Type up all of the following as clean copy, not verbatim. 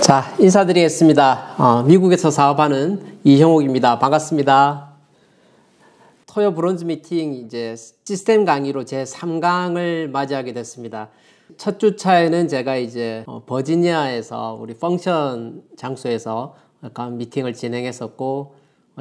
자, 인사드리겠습니다. 미국에서 사업하는 이형옥입니다. 반갑습니다. 토요 브론즈 미팅 이제 시스템 강의로 제 3강을 맞이하게 됐습니다. 첫 주차에는 제가 이제 버지니아에서 우리 펑션 장소에서 미팅을 진행했었고,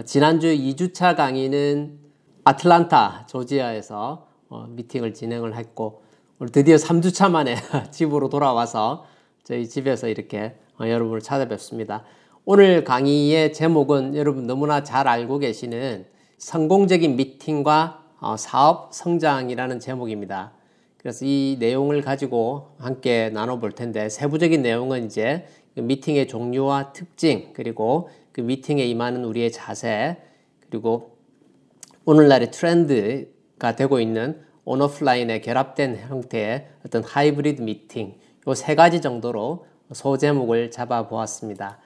지난주 2주차 강의는 아틀란타, 조지아에서 미팅을 진행을 했고, 오늘 드디어 3주차 만에 집으로 돌아와서 저희 집에서 이렇게 여러분을 찾아뵙습니다. 오늘 강의의 제목은 여러분 너무나 잘 알고 계시는 성공적인 미팅과 사업 성장이라는 제목입니다. 그래서 이 내용을 가지고 함께 나눠볼 텐데, 세부적인 내용은 이제 그 미팅의 종류와 특징, 그리고 그 미팅에 임하는 우리의 자세, 그리고 오늘날의 트렌드가 되고 있는 온오프라인에 결합된 형태의 어떤 하이브리드 미팅, 이 세 가지 정도로 소제목을 잡아 보았습니다.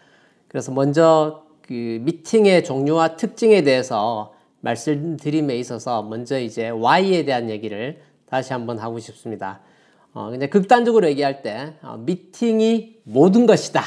그래서 먼저 그 미팅의 종류와 특징에 대해서 말씀드림에 있어서 먼저 이제 Y에 대한 얘기를 다시 한번 하고 싶습니다. 그냥 극단적으로 얘기할 때 미팅이 모든 것이다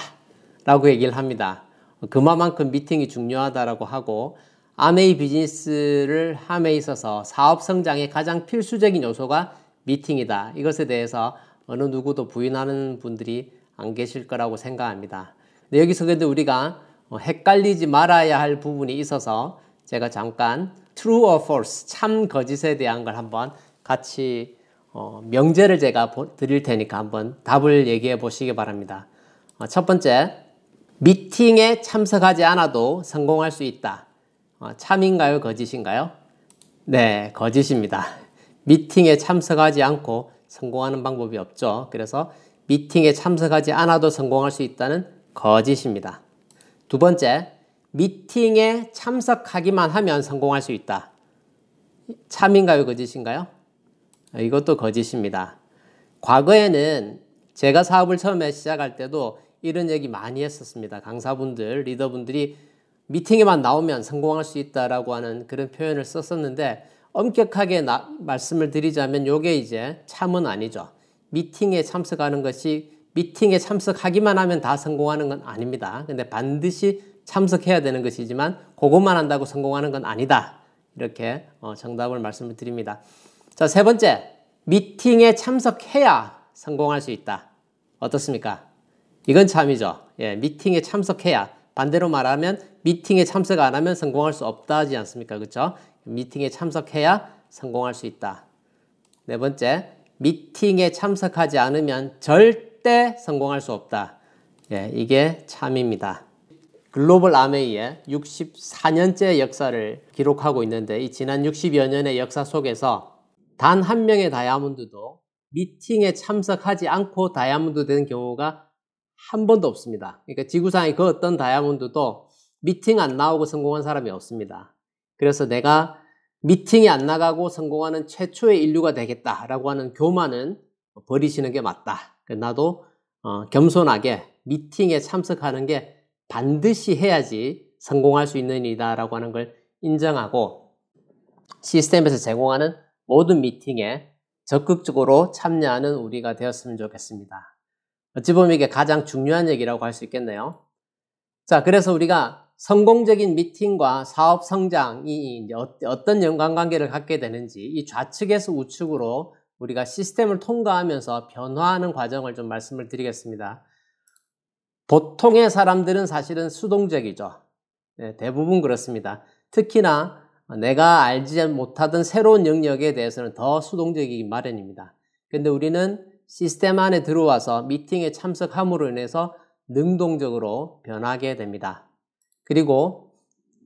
라고 얘기를 합니다. 그만큼 미팅이 중요하다라고 하고, 아메이 비즈니스를 함에 있어서 사업 성장의 가장 필수적인 요소가 미팅이다. 이것에 대해서 어느 누구도 부인하는 분들이 안 계실 거라고 생각합니다. 근데 여기서 근데 우리가 헷갈리지 말아야 할 부분이 있어서 제가 잠깐 true or false, 참 거짓에 대한 걸 한번 같이 명제를 제가 드릴 테니까 한번 답을 얘기해 보시기 바랍니다. 첫 번째, 미팅에 참석하지 않아도 성공할 수 있다. 참인가요? 거짓인가요? 네, 거짓입니다. 미팅에 참석하지 않고 성공하는 방법이 없죠. 그래서 미팅에 참석하지 않아도 성공할 수 있다는 거짓입니다. 두 번째, 미팅에 참석하기만 하면 성공할 수 있다. 참인가요? 거짓인가요? 이것도 거짓입니다. 과거에는 제가 사업을 처음에 시작할 때도 이런 얘기 많이 했었습니다. 강사분들, 리더분들이 미팅에만 나오면 성공할 수 있다라고 하는 그런 표현을 썼었는데, 엄격하게 말씀을 드리자면 이게 이제 참은 아니죠. 미팅에 참석하는 것이, 미팅에 참석하기만 하면 다 성공하는 건 아닙니다. 근데 반드시 참석해야 되는 것이지만 그것만 한다고 성공하는 건 아니다. 이렇게 정답을 말씀을 드립니다. 자, 세 번째, 미팅에 참석해야 성공할 수 있다. 어떻습니까? 이건 참이죠. 예, 미팅에 참석해야. 반대로 말하면 미팅에 참석 안 하면 성공할 수 없다 하지 않습니까? 그렇죠? 미팅에 참석해야 성공할 수 있다. 네 번째, 미팅에 참석하지 않으면 절대 성공할 수 없다. 예, 이게 참입니다. 글로벌 아메이의 64년째 역사를 기록하고 있는데, 이 지난 60여 년의 역사 속에서 단 한 명의 다이아몬드도 미팅에 참석하지 않고 다이아몬드 된 경우가 한 번도 없습니다. 그러니까 지구상의 그 어떤 다이아몬드도 미팅 안 나오고 성공한 사람이 없습니다. 그래서 내가 미팅이 안 나가고 성공하는 최초의 인류가 되겠다라고 하는 교만은 버리시는 게 맞다. 나도 겸손하게 미팅에 참석하는 게 반드시 해야지 성공할 수 있는 일이다라고 하는 걸 인정하고, 시스템에서 제공하는 모든 미팅에 적극적으로 참여하는 우리가 되었으면 좋겠습니다. 어찌 보면 이게 가장 중요한 얘기라고 할 수 있겠네요. 자, 그래서 우리가 성공적인 미팅과 사업 성장이 어떤 연관관계를 갖게 되는지, 이 좌측에서 우측으로 우리가 시스템을 통과하면서 변화하는 과정을 좀 말씀을 드리겠습니다. 보통의 사람들은 사실은 수동적이죠. 네, 대부분 그렇습니다. 특히나 내가 알지 못하던 새로운 영역에 대해서는 더 수동적이기 마련입니다. 근데 우리는 시스템 안에 들어와서 미팅에 참석함으로 인해서 능동적으로 변하게 됩니다. 그리고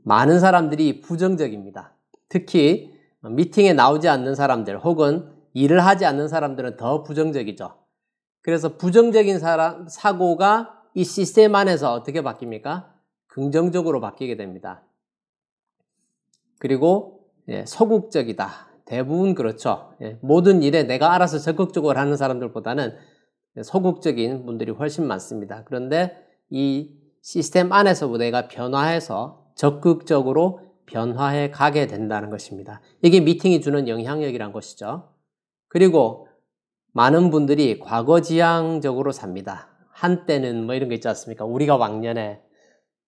많은 사람들이 부정적입니다. 특히 미팅에 나오지 않는 사람들 혹은 일을 하지 않는 사람들은 더 부정적이죠. 그래서 부정적인 사고가 이 시스템 안에서 어떻게 바뀝니까? 긍정적으로 바뀌게 됩니다. 그리고 소극적이다. 대부분 그렇죠. 모든 일에 내가 알아서 적극적으로 하는 사람들보다는 소극적인 분들이 훨씬 많습니다. 그런데 이 시스템 안에서 내가 변화해서 적극적으로 변화해 가게 된다는 것입니다. 이게 미팅이 주는 영향력이란 것이죠. 그리고 많은 분들이 과거지향적으로 삽니다. 한때는 뭐 이런 거 있지 않습니까? 우리가 왕년에.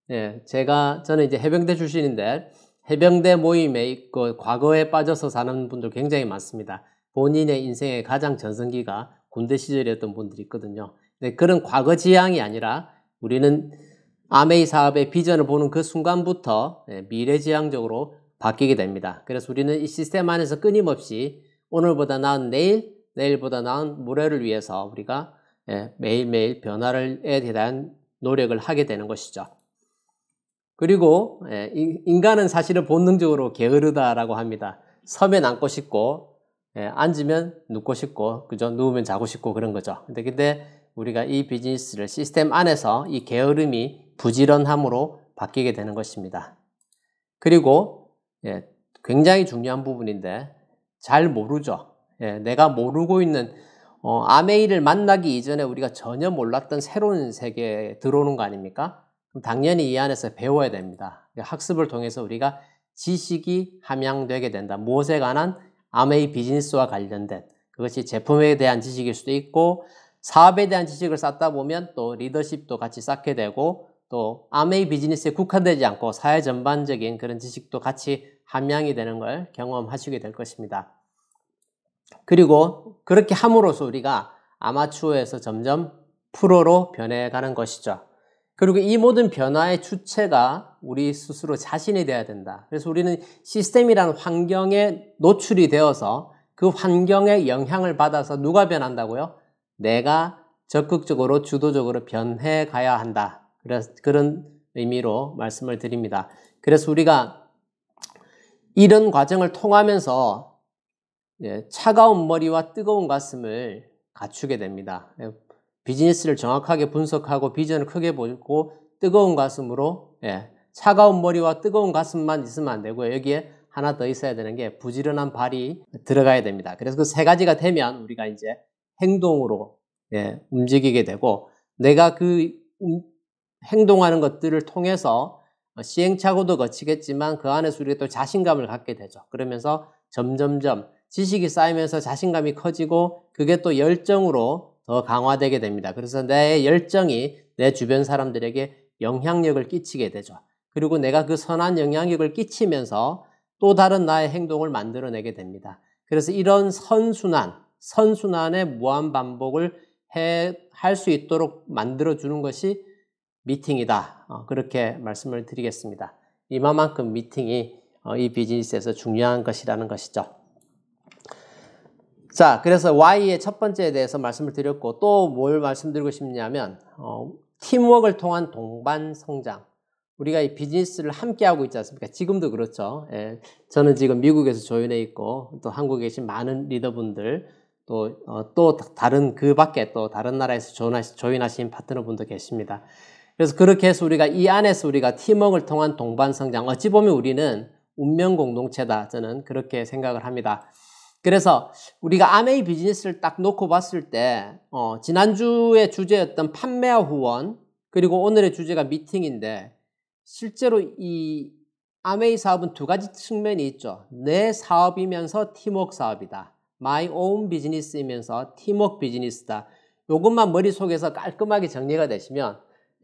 예, 저는 이제 해병대 출신인데, 해병대 모임에 있고, 과거에 빠져서 사는 분들 굉장히 많습니다. 본인의 인생의 가장 전성기가 군대 시절이었던 분들이 있거든요. 근데 그런 과거 지향이 아니라, 우리는 아메이 사업의 비전을 보는 그 순간부터 미래지향적으로 바뀌게 됩니다. 그래서 우리는 이 시스템 안에서 끊임없이 오늘보다 나은 내일, 내일보다 나은 모레를 위해서 우리가 매일매일 변화에 대한 노력을 하게 되는 것이죠. 그리고 인간은 사실은 본능적으로 게으르다라고 합니다. 서면 앉고 싶고 앉으면 눕고 싶고 그죠? 누우면 자고 싶고 그런 거죠. 근데 우리가 이 비즈니스를 시스템 안에서 이 게으름이 부지런함으로 바뀌게 되는 것입니다. 그리고 굉장히 중요한 부분인데 잘 모르죠. 내가 모르고 있는 아메이를 만나기 이전에 우리가 전혀 몰랐던 새로운 세계에 들어오는 거 아닙니까? 그럼 당연히 이 안에서 배워야 됩니다. 학습을 통해서 우리가 지식이 함양되게 된다. 무엇에 관한 아메이 비즈니스와 관련된 그것이 제품에 대한 지식일 수도 있고 사업에 대한 지식을 쌓다 보면 또 리더십도 같이 쌓게 되고 또 아메이 비즈니스에 국한되지 않고 사회 전반적인 그런 지식도 같이 함양이 되는 걸 경험하시게 될 것입니다. 그리고 그렇게 함으로써 우리가 아마추어에서 점점 프로로 변해가는 것이죠. 그리고 이 모든 변화의 주체가 우리 스스로 자신이 되어야 된다. 그래서 우리는 시스템이라는 환경에 노출이 되어서 그 환경의 영향을 받아서 누가 변한다고요? 내가 적극적으로 주도적으로 변해 가야 한다. 그래서 그런 의미로 말씀을 드립니다. 그래서 우리가 이런 과정을 통하면서 차가운 머리와 뜨거운 가슴을 갖추게 됩니다. 비즈니스를 정확하게 분석하고 비전을 크게 보고 뜨거운 가슴으로 차가운 머리와 뜨거운 가슴만 있으면 안 되고요. 여기에 하나 더 있어야 되는 게 부지런한 발이 들어가야 됩니다. 그래서 그 세 가지가 되면 우리가 이제 행동으로 움직이게 되고 내가 그 행동하는 것들을 통해서 시행착오도 거치겠지만 그 안에서 우리가 또 자신감을 갖게 되죠. 그러면서 점점점 지식이 쌓이면서 자신감이 커지고 그게 또 열정으로 더 강화되게 됩니다. 그래서 내 열정이 내 주변 사람들에게 영향력을 끼치게 되죠. 그리고 내가 그 선한 영향력을 끼치면서 또 다른 나의 행동을 만들어내게 됩니다. 그래서 이런 선순환의 무한 반복을 할 수 있도록 만들어주는 것이 미팅이다. 그렇게 말씀을 드리겠습니다. 이만큼 미팅이 이 비즈니스에서 중요한 것이라는 것이죠. 자, 그래서 Y의 첫 번째에 대해서 말씀을 드렸고 또 뭘 말씀드리고 싶냐면 팀워크를 통한 동반 성장. 우리가 이 비즈니스를 함께 하고 있지 않습니까? 지금도 그렇죠. 저는 지금 미국에서 조인해 있고 또 한국에 계신 많은 리더분들 또 다른 그 밖에 또 다른 나라에서 조인하신 파트너분도 계십니다. 그래서 그렇게 해서 우리가 이 안에서 우리가 팀워크를 통한 동반 성장. 어찌 보면 우리는 운명 공동체다. 저는 그렇게 생각을 합니다. 그래서 우리가 아메이 비즈니스를 딱 놓고 봤을 때 지난주의 주제였던 판매와 후원 그리고 오늘의 주제가 미팅인데 실제로 이 아메이 사업은 두 가지 측면이 있죠. 내 사업이면서 팀워크 사업이다. My own business이면서 팀워크 비즈니스다. 이것만 머릿속에서 깔끔하게 정리가 되시면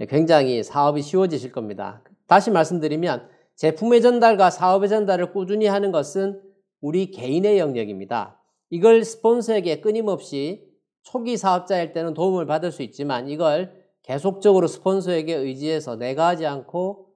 굉장히 사업이 쉬워지실 겁니다. 다시 말씀드리면 제품의 전달과 사업의 전달을 꾸준히 하는 것은 우리 개인의 영역입니다. 이걸 스폰서에게 끊임없이 초기 사업자일 때는 도움을 받을 수 있지만 이걸 계속적으로 스폰서에게 의지해서 내가 하지 않고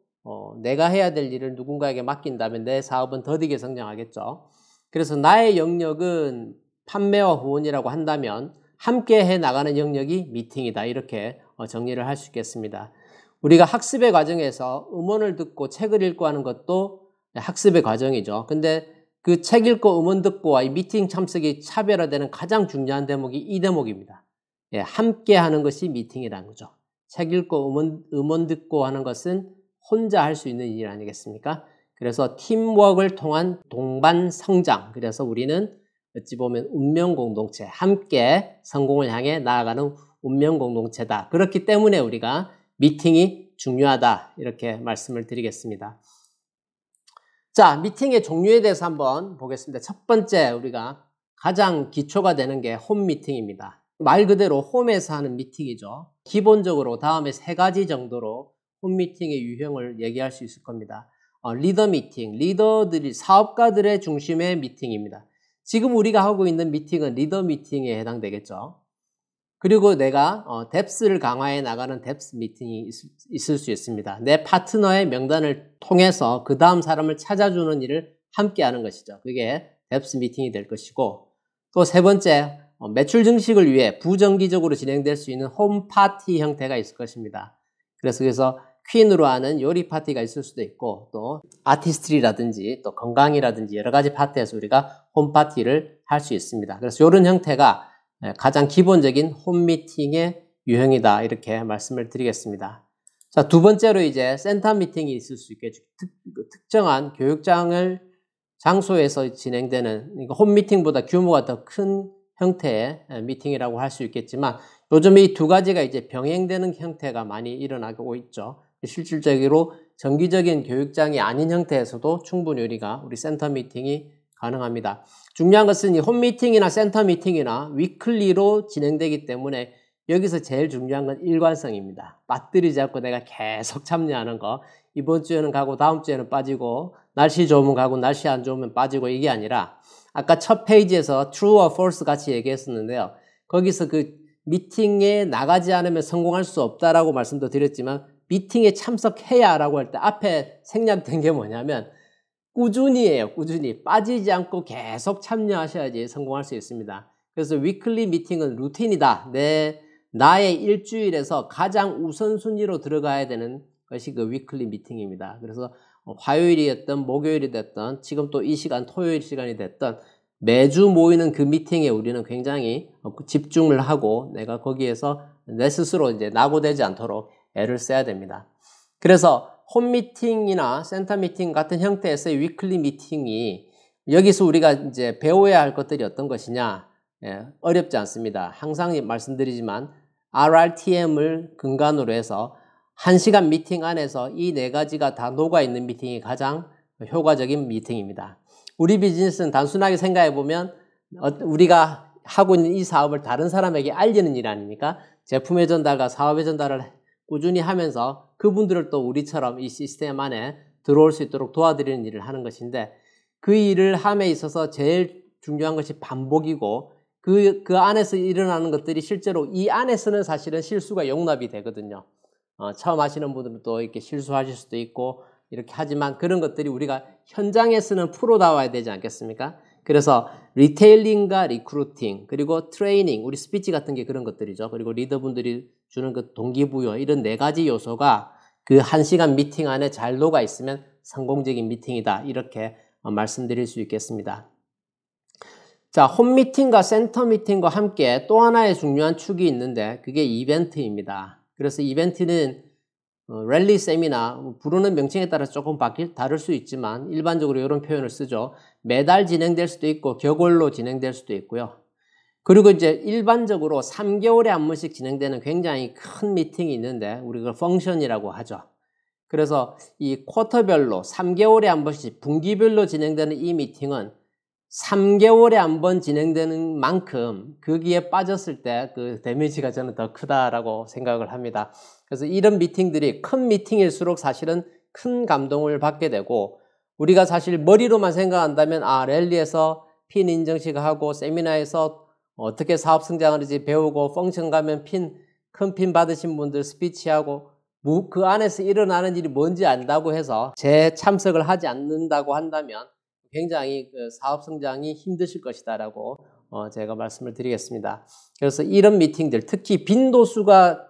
내가 해야 될 일을 누군가에게 맡긴다면 내 사업은 더디게 성장하겠죠. 그래서 나의 영역은 판매와 후원이라고 한다면 함께 해 나가는 영역이 미팅이다. 이렇게 정리를 할 수 있겠습니다. 우리가 학습의 과정에서 음원을 듣고 책을 읽고 하는 것도 학습의 과정이죠. 근데 그 책 읽고 음원 듣고와 이 미팅 참석이 차별화되는 가장 중요한 대목이 이 대목입니다. 함께 하는 것이 미팅이라는 거죠. 책 읽고 음원 듣고 하는 것은 혼자 할 수 있는 일 아니겠습니까? 그래서 팀워크를 통한 동반 성장. 그래서 우리는 어찌 보면 운명 공동체, 함께 성공을 향해 나아가는 운명 공동체다. 그렇기 때문에 우리가 미팅이 중요하다. 이렇게 말씀을 드리겠습니다. 자, 미팅의 종류에 대해서 한번 보겠습니다. 첫 번째 우리가 가장 기초가 되는 게 홈 미팅입니다. 말 그대로 홈에서 하는 미팅이죠. 기본적으로 다음에 3가지 정도로 홈 미팅의 유형을 얘기할 수 있을 겁니다. 리더 미팅, 리더들이 사업가들의 중심의 미팅입니다. 지금 우리가 하고 있는 미팅은 리더 미팅에 해당되겠죠. 그리고 내가 뎁스를 강화해 나가는 뎁스 미팅이 있을 수 있습니다. 내 파트너의 명단을 통해서 그 다음 사람을 찾아주는 일을 함께 하는 것이죠. 그게 뎁스 미팅이 될 것이고, 또 3번째, 매출 증식을 위해 부정기적으로 진행될 수 있는 홈 파티 형태가 있을 것입니다. 그래서 퀸으로 하는 요리 파티가 있을 수도 있고, 또 아티스트리라든지 또 건강이라든지 여러 가지 파티에서 우리가 홈 파티를 할 수 있습니다. 그래서 이런 형태가 가장 기본적인 홈 미팅의 유형이다, 이렇게 말씀을 드리겠습니다. 자, 2번째로 이제 센터 미팅이 있을 수 있겠죠. 특정한 교육장을 장소에서 진행되는 홈 미팅보다 규모가 더 큰 형태의 미팅이라고 할 수 있겠지만, 요즘 이 2가지가 이제 병행되는 형태가 많이 일어나고 있죠. 실질적으로 정기적인 교육장이 아닌 형태에서도 충분히 우리 센터 미팅이 가능합니다. 중요한 것은 이 홈 미팅이나 센터 미팅이나 위클리로 진행되기 때문에 여기서 제일 중요한 건 일관성입니다. 빠뜨리지 않고 내가 계속 참여하는 거, 이번 주에는 가고 다음 주에는 빠지고, 날씨 좋으면 가고 날씨 안 좋으면 빠지고, 이게 아니라 아까 첫 페이지에서 true or false 같이 얘기했었는데요. 거기서 그 미팅에 나가지 않으면 성공할 수 없다라고 말씀도 드렸지만, 미팅에 참석해야 라고 할 때 앞에 생략된 게 뭐냐면 꾸준히예요. 꾸준히 빠지지 않고 계속 참여하셔야지 성공할 수 있습니다. 그래서 위클리 미팅은 루틴이다. 나의 일주일에서 가장 우선순위로 들어가야 되는 것이 그 위클리 미팅입니다. 그래서 화요일이 됐든 목요일이 됐든 지금 또 이 시간 토요일 시간이 됐든 매주 모이는 그 미팅에 우리는 굉장히 집중을 하고 내가 거기에서 내 스스로 이제 낙오되지 않도록 애를 써야 됩니다. 그래서 홈 미팅이나 센터 미팅 같은 형태에서의 위클리 미팅이 여기서 우리가 이제 배워야 할 것들이 어떤 것이냐, 어렵지 않습니다. 항상 말씀드리지만 RRTM을 근간으로 해서 1시간 미팅 안에서 이 4가지가 다 녹아있는 미팅이 가장 효과적인 미팅입니다. 우리 비즈니스는 단순하게 생각해 보면 우리가 하고 있는 이 사업을 다른 사람에게 알리는 일 아닙니까? 제품의 전달과 사업의 전달을 꾸준히 하면서 그분들을 또 우리처럼 이 시스템 안에 들어올 수 있도록 도와드리는 일을 하는 것인데, 그 일을 함에 있어서 제일 중요한 것이 반복이고 그 안에서 일어나는 것들이 실제로 이 안에서는 사실은 실수가 용납이 되거든요. 처음 하시는 분들은 또 이렇게 실수하실 수도 있고 이렇게 하지만 그런 것들이 우리가 현장에서는 프로다워야 되지 않겠습니까? 그래서 리테일링과 리크루팅, 그리고 트레이닝, 우리 스피치 같은 게 그런 것들이죠. 그리고 리더분들이 주는 그 동기부여, 이런 4가지 요소가 그 1시간 미팅 안에 잘 녹아 있으면 성공적인 미팅이다, 이렇게 말씀드릴 수 있겠습니다. 자, 홈 미팅과 센터 미팅과 함께 또 하나의 중요한 축이 있는데 그게 이벤트입니다. 그래서 이벤트는 랠리 세미나, 부르는 명칭에 따라 조금 다를 수 있지만 일반적으로 이런 표현을 쓰죠. 매달 진행될 수도 있고 격월로 진행될 수도 있고요. 그리고 이제 일반적으로 3개월에 한 번씩 진행되는 굉장히 큰 미팅이 있는데 우리가 펑션이라고 하죠. 그래서 이 쿼터별로 3개월에 한 번씩 분기별로 진행되는 이 미팅은 3개월에 한 번 진행되는 만큼 거기에 빠졌을 때 그 데미지가 저는 더 크다라고 생각을 합니다. 그래서 이런 미팅들이 큰 미팅일수록 사실은 큰 감동을 받게 되고, 우리가 사실 머리로만 생각한다면 랠리에서 핀 인정식 하고 세미나에서 어떻게 사업 성장하는지 배우고 펑션 가면 큰 핀 받으신 분들 스피치하고 그 안에서 일어나는 일이 뭔지 안다고 해서 제 참석을 하지 않는다고 한다면 굉장히 그 사업 성장이 힘드실 것이다라고 제가 말씀을 드리겠습니다. 그래서 이런 미팅들, 특히 빈도수가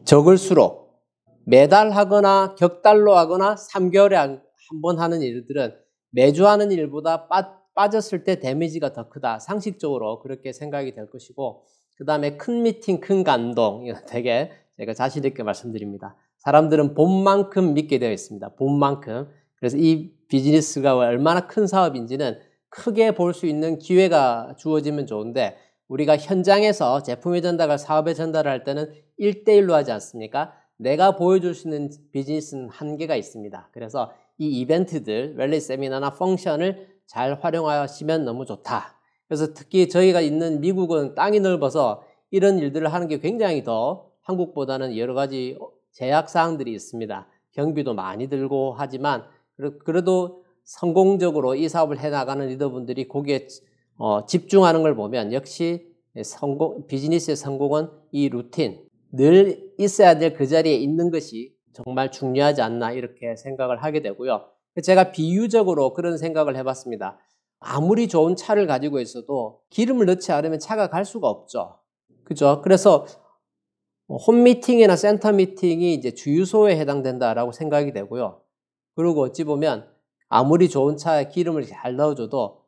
적을수록 매달 하거나 격달로 하거나 3개월에 한 번 하는 일들은 매주 하는 일보다 빠졌을 때 데미지가 더 크다. 상식적으로 그렇게 생각이 될 것이고, 그 다음에 큰 미팅, 큰 감동, 이거 되게 제가 자신 있게 말씀드립니다. 사람들은 봄만큼 믿게 되어 있습니다. 봄만큼. 그래서 이 비즈니스가 얼마나 큰 사업인지는 크게 볼 수 있는 기회가 주어지면 좋은데, 우리가 현장에서 제품의 전달과 사업의 전달을 할 때는 1대1로 하지 않습니까? 내가 보여줄 수 있는 비즈니스는 한계가 있습니다. 그래서 이 이벤트들, 랠리 세미나나 펑션을 잘 활용하시면 너무 좋다. 그래서 특히 저희가 있는 미국은 땅이 넓어서 이런 일들을 하는 게 굉장히 더 한국보다는 여러 가지 제약사항들이 있습니다. 경비도 많이 들고 하지만 그래도 성공적으로 이 사업을 해나가는 리더분들이 거기에 집중하는 걸 보면 역시 비즈니스의 성공은 이 루틴, 늘 있어야 될 그 자리에 있는 것이 정말 중요하지 않나 이렇게 생각을 하게 되고요. 제가 비유적으로 그런 생각을 해봤습니다. 아무리 좋은 차를 가지고 있어도 기름을 넣지 않으면 차가 갈 수가 없죠. 그죠? 그래서 홈 미팅이나 센터 미팅이 이제 주유소에 해당된다라고 생각이 되고요. 그리고 어찌 보면 아무리 좋은 차에 기름을 잘 넣어줘도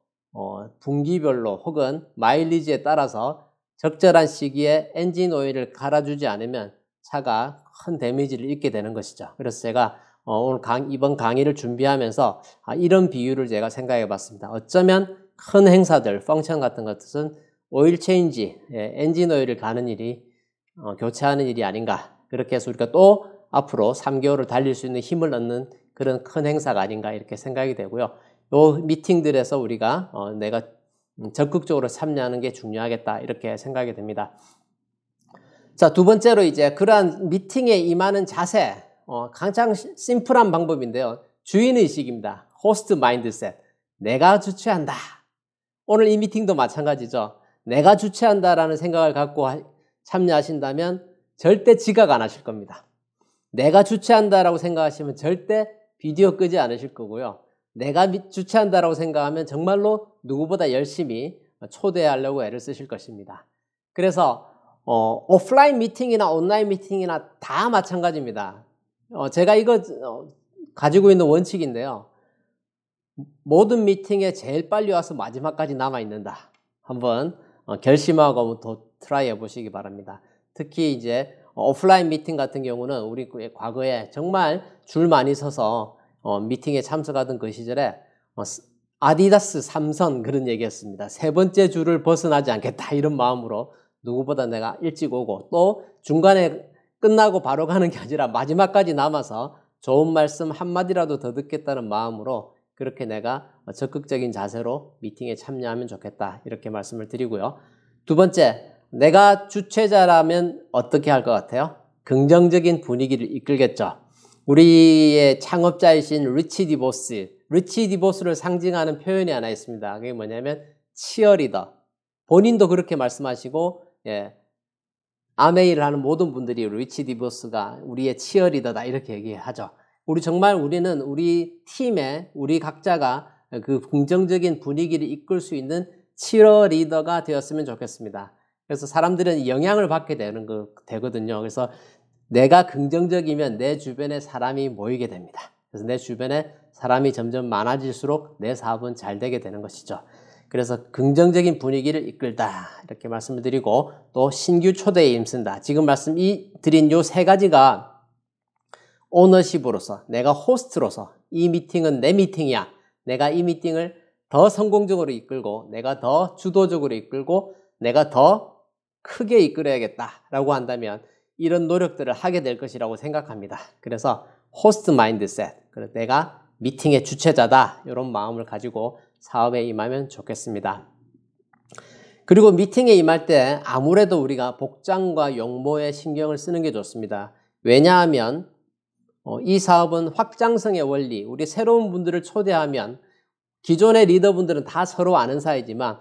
분기별로 혹은 마일리지에 따라서 적절한 시기에 엔진 오일을 갈아주지 않으면 차가 큰 데미지를 입게 되는 것이죠. 그래서 제가 오늘 이번 강의를 준비하면서 이런 비유를 제가 생각해 봤습니다. 어쩌면 큰 행사들, 펑션 같은 것은 오일 체인지, 엔진 오일을 가는 일이 교체하는 일이 아닌가. 그렇게 해서 우리가 또 앞으로 3개월을 달릴 수 있는 힘을 얻는 그런 큰 행사가 아닌가 이렇게 생각이 되고요. 요 미팅들에서 우리가 내가 적극적으로 참여하는 게 중요하겠다 이렇게 생각이 됩니다. 자, 두 번째로 이제 그러한 미팅에 임하는 자세, 가장 심플한 방법인데요. 주인의식입니다. 호스트 마인드셋. 내가 주최한다. 오늘 이 미팅도 마찬가지죠. 내가 주최한다라는 생각을 갖고 참여하신다면 절대 지각 안 하실 겁니다. 내가 주최한다라고 생각하시면 절대 비디오 끄지 않으실 거고요. 내가 주최한다라고 생각하면 정말로 누구보다 열심히 초대하려고 애를 쓰실 것입니다. 그래서 오프라인 미팅이나 온라인 미팅이나 다 마찬가지입니다. 제가 이거 가지고 있는 원칙인데요. 모든 미팅에 제일 빨리 와서 마지막까지 남아있는다. 한번 결심하고 더 트라이 해보시기 바랍니다. 특히 이제 오프라인 미팅 같은 경우는 우리 과거에 정말 줄 많이 서서 미팅에 참석하던 그 시절에 아디다스 3선 그런 얘기였습니다. 세 번째 줄을 벗어나지 않겠다 이런 마음으로 누구보다 내가 일찍 오고 또 중간에 끝나고 바로 가는 게 아니라 마지막까지 남아서 좋은 말씀 한마디라도 더 듣겠다는 마음으로 그렇게 내가 적극적인 자세로 미팅에 참여하면 좋겠다 이렇게 말씀을 드리고요. 두 번째, 내가 주최자라면 어떻게 할 것 같아요? 긍정적인 분위기를 이끌겠죠. 우리의 창업자이신 리치 디보스를 상징하는 표현이 하나 있습니다. 그게 뭐냐면 치어리더. 본인도 그렇게 말씀하시고 아메이를 하는 모든 분들이 리치 디보스가 우리의 치어리더다 이렇게 얘기하죠. 우리는 우리 팀에 우리 각자가 그 긍정적인 분위기를 이끌 수 있는 치어리더가 되었으면 좋겠습니다. 그래서 사람들은 영향을 받게 되거든요. 그래서 내가 긍정적이면 내 주변에 사람이 모이게 됩니다. 그래서 내 주변에 사람이 점점 많아질수록 내 사업은 잘 되게 되는 것이죠. 그래서 긍정적인 분위기를 이끌다 이렇게 말씀을 드리고 또 신규 초대에 힘쓴다. 지금 드린 요 세 가지가 오너십으로서 내가 호스트로서 이 미팅은 내 미팅이야. 내가 이 미팅을 더 성공적으로 이끌고 내가 더 주도적으로 이끌고 내가 더 크게 이끌어야겠다라고 한다면 이런 노력들을 하게 될 것이라고 생각합니다. 그래서 호스트 마인드셋, 내가 미팅의 주최자다 이런 마음을 가지고 사업에 임하면 좋겠습니다. 그리고 미팅에 임할 때 아무래도 우리가 복장과 용모에 신경을 쓰는 게 좋습니다. 왜냐하면 이 사업은 확장성의 원리, 우리 새로운 분들을 초대하면 기존의 리더분들은 다 서로 아는 사이지만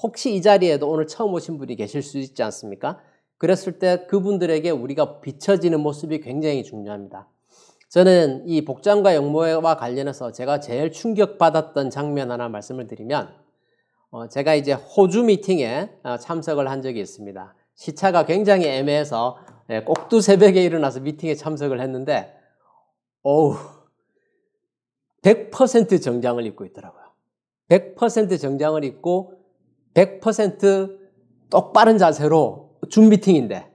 혹시 이 자리에도 오늘 처음 오신 분이 계실 수 있지 않습니까? 그랬을 때 그분들에게 우리가 비춰지는 모습이 굉장히 중요합니다. 저는 이 복장과 용모와 관련해서 제가 제일 충격받았던 장면 하나 말씀을 드리면 제가 이제 호주 미팅에 참석을 한 적이 있습니다. 시차가 굉장히 애매해서 꼭두 새벽에 일어나서 미팅에 참석을 했는데 100% 정장을 입고 있더라고요. 100% 정장을 입고 100% 똑바른 자세로 줌 미팅인데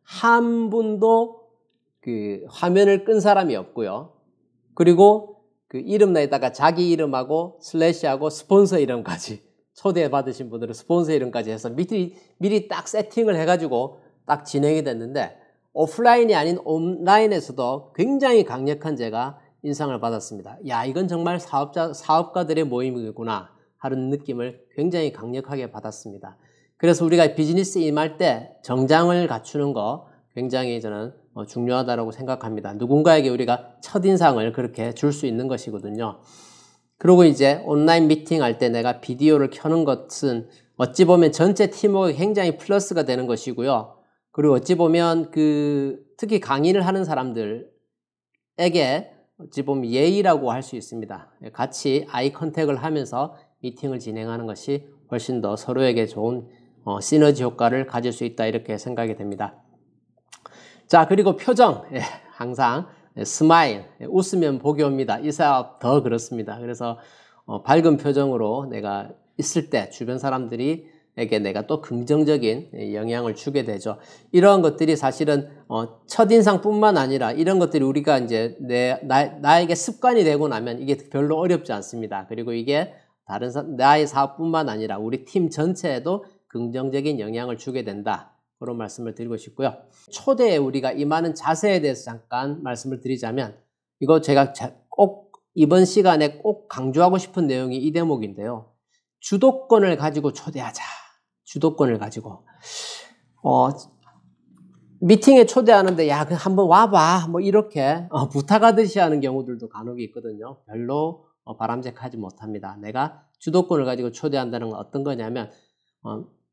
한 분도 그 화면을 끈 사람이 없고요. 그리고 그 이름에다가 자기 이름하고 슬래시하고 스폰서 이름까지 초대받으신 분들은 스폰서 이름까지 해서 미리 딱 세팅을 해가지고 딱 진행이 됐는데 오프라인이 아닌 온라인에서도 굉장히 강력한 제가 인상을 받았습니다. 야, 이건 정말 사업가들의 모임이구나 하는 느낌을 굉장히 강력하게 받았습니다. 그래서 우리가 비즈니스에 임할 때 정장을 갖추는 거 굉장히 저는 중요하다고 생각합니다. 누군가에게 우리가 첫인상을 그렇게 줄 수 있는 것이거든요. 그리고 이제 온라인 미팅 할 때 내가 비디오를 켜는 것은 어찌 보면 전체 팀워크에 굉장히 플러스가 되는 것이고요. 그리고 어찌 보면 특히 강의를 하는 사람들에게 어찌 보면 예의라고 할 수 있습니다. 같이 아이 컨택을 하면서 미팅을 진행하는 것이 훨씬 더 서로에게 좋은 시너지 효과를 가질 수 있다 이렇게 생각이 됩니다. 자, 그리고 표정. 항상 스마일, 웃으면 복이 옵니다. 이 사업 더 그렇습니다. 그래서 밝은 표정으로 내가 있을 때 주변 사람들에게 내가 또 긍정적인 영향을 주게 되죠. 이러한 것들이 사실은 첫인상뿐만 아니라 이런 것들이 우리가 이제 나에게 습관이 되고 나면 이게 별로 어렵지 않습니다. 그리고 이게 나의 사업뿐만 아니라 우리 팀 전체에도 긍정적인 영향을 주게 된다. 그런 말씀을 드리고 싶고요. 초대에 우리가 임하는 자세에 대해서 잠깐 말씀을 드리자면 이거 제가 꼭 이번 시간에 꼭 강조하고 싶은 내용이 이 대목인데요. 주도권을 가지고 초대하자. 주도권을 가지고 미팅에 초대하는데 야 한번 와봐 뭐 이렇게 부탁하듯이 하는 경우들도 간혹 있거든요. 별로 바람직하지 못합니다. 내가 주도권을 가지고 초대한다는 건 어떤 거냐면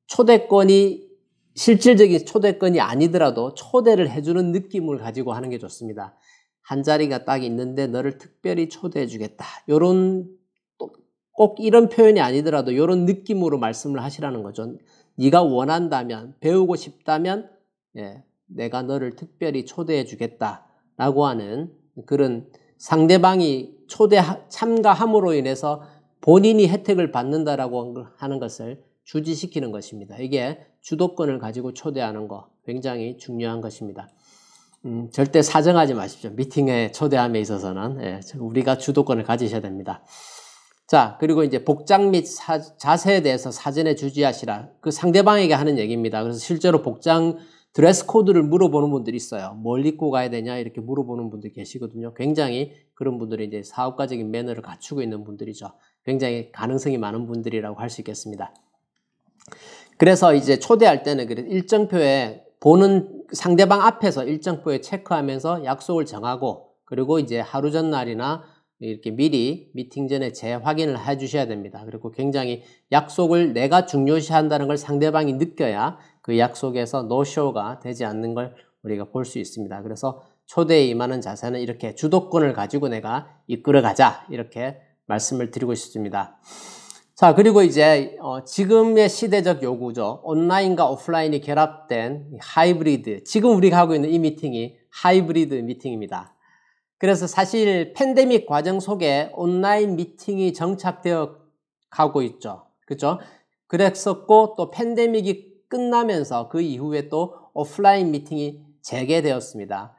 초대권이 실질적인 초대권이 아니더라도 초대를 해주는 느낌을 가지고 하는 게 좋습니다. 한 자리가 딱 있는데 너를 특별히 초대해 주겠다. 꼭 이런 표현이 아니더라도 이런 느낌으로 말씀을 하시라는 거죠. 네가 원한다면, 배우고 싶다면 내가 너를 특별히 초대해 주겠다라고 하는 그런 상대방이 참가함으로 인해서 본인이 혜택을 받는다라고 하는 것을 주지시키는 것입니다. 이게 주도권을 가지고 초대하는 거 굉장히 중요한 것입니다. 절대 사정하지 마십시오. 미팅에 초대함에 있어서는 우리가 주도권을 가지셔야 됩니다. 자, 그리고 이제 복장 및 자세에 대해서 사전에 주지하시라. 그 상대방에게 하는 얘기입니다. 그래서 실제로 복장 드레스 코드를 물어보는 분들이 있어요. 뭘 입고 가야 되냐 이렇게 물어보는 분들이 계시거든요. 굉장히 그런 분들이 이제 사업가적인 매너를 갖추고 있는 분들이죠. 굉장히 가능성이 많은 분들이라고 할 수 있겠습니다. 그래서 이제 초대할 때는 일정표에 보는 상대방 앞에서 일정표에 체크하면서 약속을 정하고 그리고 이제 하루 전날이나 이렇게 미리 미팅 전에 재확인을 해 주셔야 됩니다. 그리고 굉장히 약속을 내가 중요시한다는 걸 상대방이 느껴야 그 약속에서 노쇼가 되지 않는 걸 우리가 볼 수 있습니다. 그래서 초대에 임하는 자세는 이렇게 주도권을 가지고 내가 이끌어 가자 이렇게 말씀을 드리고 싶습니다. 자, 그리고 이제 지금의 시대적 요구죠. 온라인과 오프라인이 결합된 하이브리드. 지금 우리가 하고 있는 이 미팅이 하이브리드 미팅입니다. 그래서 사실 팬데믹 과정 속에 온라인 미팅이 정착되어 가고 있죠. 그렇죠? 그랬었고 또 팬데믹이 끝나면서 그 이후에 또 오프라인 미팅이 재개되었습니다.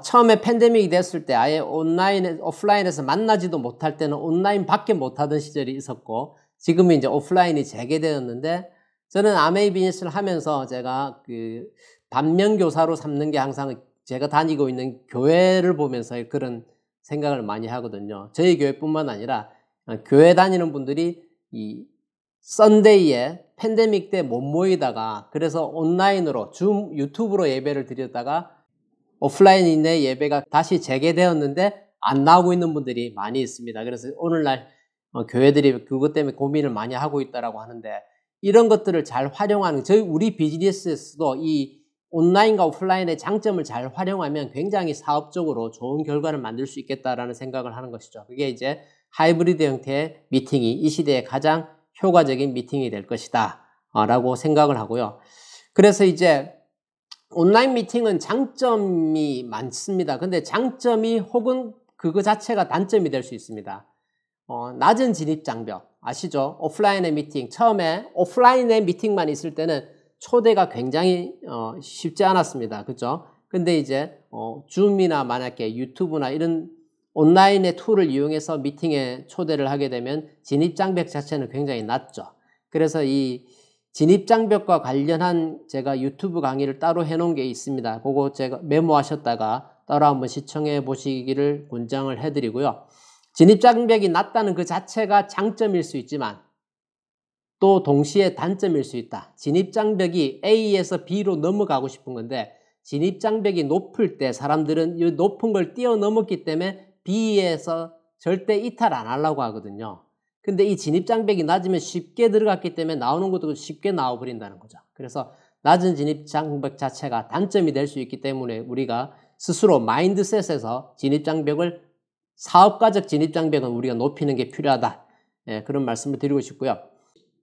처음에 팬데믹이 됐을 때 아예 오프라인에서 만나지도 못할 때는 온라인 밖에 못하던 시절이 있었고 지금은 이제 오프라인이 재개되었는데 저는 아메이 비즈니스를 하면서 제가 그 반면교사로 삼는 게 항상 제가 다니고 있는 교회를 보면서 그런 생각을 많이 하거든요. 저희 교회뿐만 아니라 교회 다니는 분들이 이 썬데이에 팬데믹 때 못 모이다가 그래서 온라인으로 줌 유튜브로 예배를 드렸다가 오프라인의 예배가 다시 재개되었는데 안 나오고 있는 분들이 많이 있습니다. 그래서 오늘날 교회들이 그것 때문에 고민을 많이 하고 있다라고 하는데 이런 것들을 잘 활용하는 우리 비즈니스에서도 이 온라인과 오프라인의 장점을 잘 활용하면 굉장히 사업적으로 좋은 결과를 만들 수 있겠다라는 생각을 하는 것이죠. 그게 이제 하이브리드 형태의 미팅이 이 시대에 가장 효과적인 미팅이 될 것이다 라고 생각을 하고요. 그래서 이제 온라인 미팅은 장점이 많습니다. 근데 장점이 혹은 그거 자체가 단점이 될 수 있습니다. 낮은 진입 장벽 아시죠? 오프라인의 미팅 처음에 오프라인의 미팅만 있을 때는 초대가 굉장히 쉽지 않았습니다. 그죠? 근데 이제 줌이나 만약에 유튜브나 이런 온라인의 툴을 이용해서 미팅에 초대를 하게 되면 진입 장벽 자체는 굉장히 낮죠. 그래서 이 진입 장벽과 관련한 제가 유튜브 강의를 따로 해놓은 게 있습니다. 그거 제가 메모하셨다가 따로 한번 시청해 보시기를 권장을 해드리고요. 진입 장벽이 낮다는 그 자체가 장점일 수 있지만 또 동시에 단점일 수 있다. 진입장벽이 A에서 B로 넘어가고 싶은 건데 진입장벽이 높을 때 사람들은 이 높은 걸 뛰어넘었기 때문에 B에서 절대 이탈 안 하려고 하거든요. 근데 이 진입장벽이 낮으면 쉽게 들어갔기 때문에 나오는 것도 쉽게 나와버린다는 거죠. 그래서 낮은 진입장벽 자체가 단점이 될 수 있기 때문에 우리가 스스로 마인드셋에서 진입장벽을 사업가적 진입장벽은 우리가 높이는 게 필요하다. 예, 그런 말씀을 드리고 싶고요.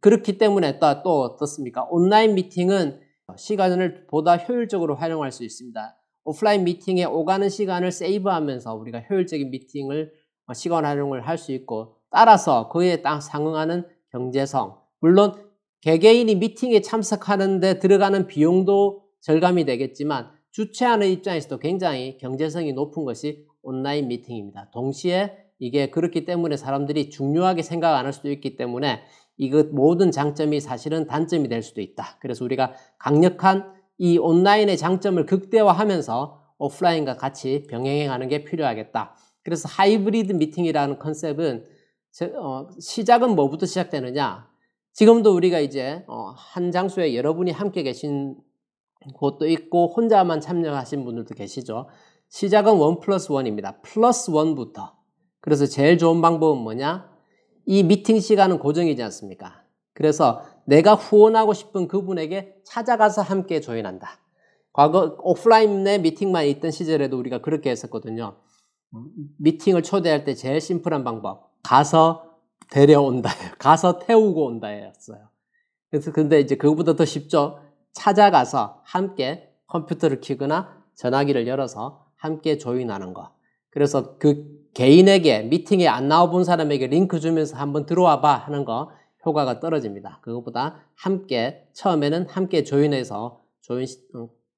그렇기 때문에 또 어떻습니까? 온라인 미팅은 시간을 보다 효율적으로 활용할 수 있습니다. 오프라인 미팅에 오가는 시간을 세이브하면서 우리가 효율적인 미팅을 시간 활용을 할 수 있고 따라서 그에 딱 상응하는 경제성 물론 개개인이 미팅에 참석하는데 들어가는 비용도 절감이 되겠지만 주최하는 입장에서도 굉장히 경제성이 높은 것이 온라인 미팅입니다. 동시에 이게 그렇기 때문에 사람들이 중요하게 생각 안 할 수도 있기 때문에 이것 모든 장점이 사실은 단점이 될 수도 있다. 그래서 우리가 강력한 이 온라인의 장점을 극대화하면서 오프라인과 같이 병행하는 게 필요하겠다. 그래서 하이브리드 미팅이라는 컨셉은 시작은 뭐부터 시작되느냐? 지금도 우리가 이제 한 장소에 여러분이 함께 계신 곳도 있고 혼자만 참여하신 분들도 계시죠. 시작은 1+1입니다. 플러스 1부터. 그래서 제일 좋은 방법은 뭐냐? 이 미팅 시간은 고정이지 않습니까? 그래서 내가 후원하고 싶은 그분에게 찾아가서 함께 조인한다. 과거 오프라인의 미팅만 있던 시절에도 우리가 그렇게 했었거든요. 미팅을 초대할 때 제일 심플한 방법. 가서 데려온다. 가서 태우고 온다였어요. 그래서 근데 이제 그거보다 더 쉽죠. 찾아가서 함께 컴퓨터를 켜거나 전화기를 열어서 함께 조인하는 거. 그래서 그 개인에게 미팅에 안 나와본 사람에게 링크 주면서 한번 들어와 봐 하는 거 효과가 떨어집니다. 그것보다 함께 처음에는 함께 조인해서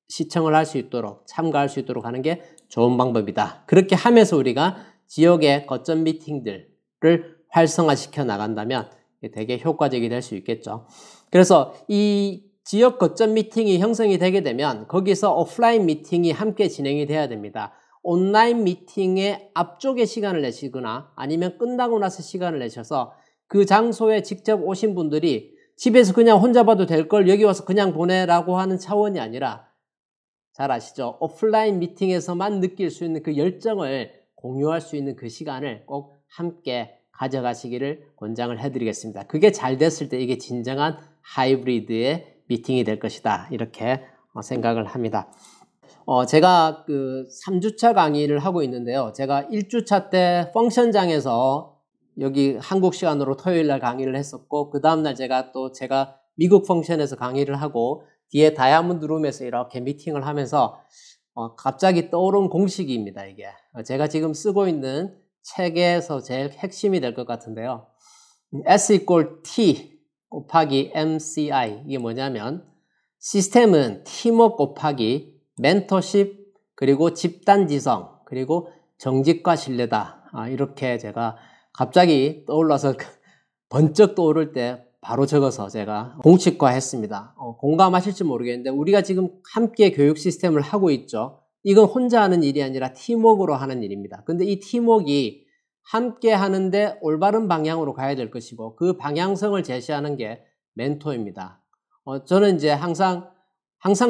시청을 할 수 있도록 참가할 수 있도록 하는 게 좋은 방법이다. 그렇게 하면서 우리가 지역의 거점 미팅들을 활성화시켜 나간다면 되게 효과적이 될 수 있겠죠. 그래서 이 지역 거점 미팅이 형성이 되게 되면 거기서 오프라인 미팅이 함께 진행이 돼야 됩니다. 온라인 미팅의 앞쪽에 시간을 내시거나 아니면 끝나고 나서 시간을 내셔서 그 장소에 직접 오신 분들이 집에서 그냥 혼자 봐도 될 걸 여기 와서 그냥 보내라고 하는 차원이 아니라 잘 아시죠? 오프라인 미팅에서만 느낄 수 있는 그 열정을 공유할 수 있는 그 시간을 꼭 함께 가져가시기를 권장을 해드리겠습니다. 그게 잘 됐을 때 이게 진정한 하이브리드의 미팅이 될 것이다. 이렇게 생각을 합니다. 제가 그 3주차 강의를 하고 있는데요. 제가 1주차 때 펑션장에서 여기 한국 시간으로 토요일 날 강의를 했었고 그 다음날 제가 미국 펑션에서 강의를 하고 뒤에 다이아몬드 룸에서 이렇게 미팅을 하면서 갑자기 떠오른 공식입니다. 이게 제가 지금 쓰고 있는 책에서 제일 핵심이 될 것 같은데요. S=T 곱하기 MCI 이게 뭐냐면 시스템은 팀워크 곱하기 멘토십 그리고 집단지성 그리고 정직과 신뢰다. 이렇게 제가 갑자기 떠올라서 번쩍 떠오를 때 바로 적어서 제가 공식화했습니다. 공감하실지 모르겠는데 우리가 지금 함께 교육 시스템을 하고 있죠. 이건 혼자 하는 일이 아니라 팀워크로 하는 일입니다. 근데 이 팀워크가 함께 하는데 올바른 방향으로 가야 될 것이고 그 방향성을 제시하는 게 멘토입니다. 저는 이제 항상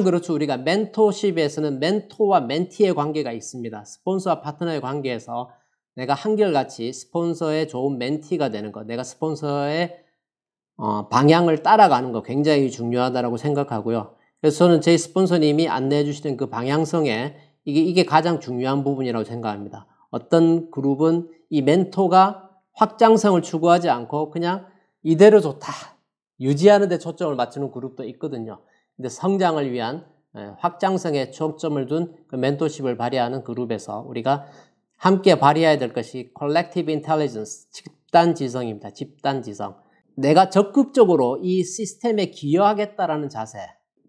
그렇죠. 우리가 멘토십에서는 멘토와 멘티의 관계가 있습니다. 스폰서와 파트너의 관계에서 내가 한결같이 스폰서의 좋은 멘티가 되는 것, 내가 스폰서의 방향을 따라가는 거 굉장히 중요하다고 생각하고요. 그래서 저는 제 스폰서님이 안내해 주시는 그 방향성에 이게 가장 중요한 부분이라고 생각합니다. 어떤 그룹은 이 멘토가 확장성을 추구하지 않고 그냥 이대로 좋다. 유지하는 데 초점을 맞추는 그룹도 있거든요. 근데 성장을 위한 확장성에 초점을 둔 그 멘토십을 발휘하는 그룹에서 우리가 함께 발휘해야 될 것이 Collective Intelligence, 집단지성입니다. 집단지성. 내가 적극적으로 이 시스템에 기여하겠다라는 자세,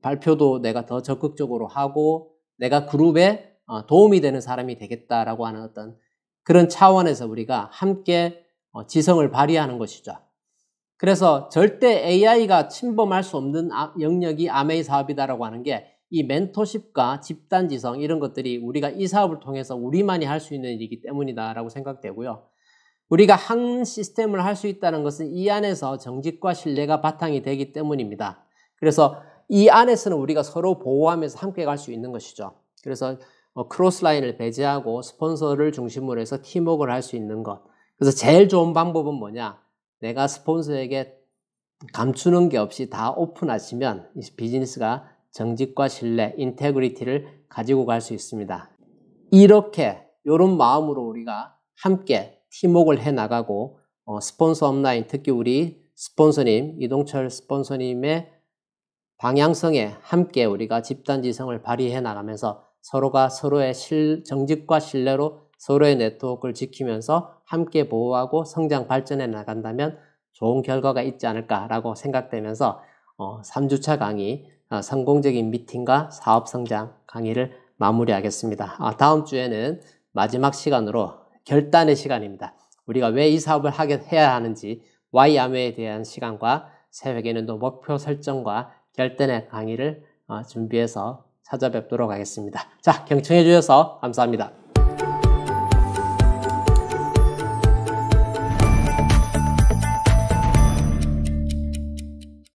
발표도 내가 더 적극적으로 하고 내가 그룹에 도움이 되는 사람이 되겠다라고 하는 어떤 그런 차원에서 우리가 함께 지성을 발휘하는 것이죠. 그래서 절대 AI가 침범할 수 없는 영역이 아메이 사업이다라고 하는 게 이 멘토십과 집단지성 이런 것들이 우리가 이 사업을 통해서 우리만이 할 수 있는 일이기 때문이다라고 생각되고요. 우리가 한 시스템을 할 수 있다는 것은 이 안에서 정직과 신뢰가 바탕이 되기 때문입니다. 그래서 이 안에서는 우리가 서로 보호하면서 함께 갈 수 있는 것이죠. 그래서 크로스라인을 배제하고 스폰서를 중심으로 해서 팀워크를 할 수 있는 것. 그래서 제일 좋은 방법은 뭐냐? 내가 스폰서에게 감추는 게 없이 다 오픈하시면 이 비즈니스가 정직과 신뢰, 인테그리티를 가지고 갈 수 있습니다. 이렇게 이런 마음으로 우리가 함께 팀워크를 해나가고 스폰서 업라인, 특히 우리 스폰서님, 이동철 스폰서님의 방향성에 함께 우리가 집단지성을 발휘해 나가면서 서로가 서로의 정직과 신뢰로 서로의 네트워크를 지키면서 함께 보호하고 성장 발전해 나간다면 좋은 결과가 있지 않을까라고 생각되면서 3주차 강의 성공적인 미팅과 사업 성장 강의를 마무리하겠습니다. 다음 주에는 마지막 시간으로 결단의 시간입니다. 우리가 왜 이 사업을 해야 하는지 Y 암웨이에 대한 시간과 새해에는도 목표 설정과 결단의 강의를 준비해서 찾아뵙도록 하겠습니다. 자, 경청해 주셔서 감사합니다.